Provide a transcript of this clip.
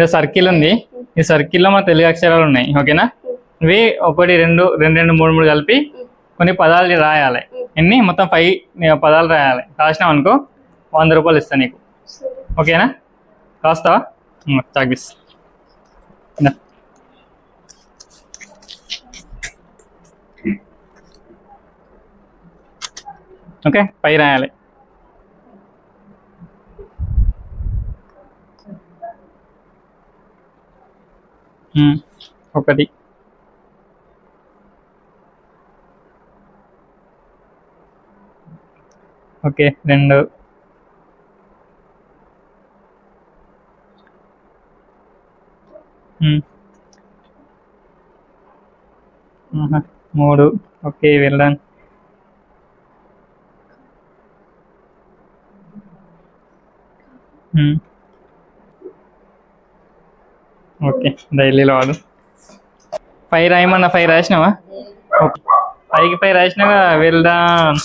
ఇక్కడ సర్కిల్ ఉంది. ఈ సర్కిల్లో మన తెలుగు అక్షరాలు ఉన్నాయి. ఓకేనా? ఇవి 1 2 2 2 3 3 కలిపి కొన్ని పదాలు రాయాలి. ఎన్ని? మొత్తం 5 పదాలు రాయాలి. రాసినావు అనుకో 100 రూపాయలు ఇస్తాను నీకు. ఓకేనా? రాస్తావా? చాక్పీస్. ఓకే, 5 రాయాలి. ఒకటి, ఓకే, 2, 3, ఓకే, వెళ్ళాను. ఓకే, డైలీలో వాడు. 5 రాయమన్నా 5 రాసినావా? 5కి 5 రాసినావా? వెళ్దాం.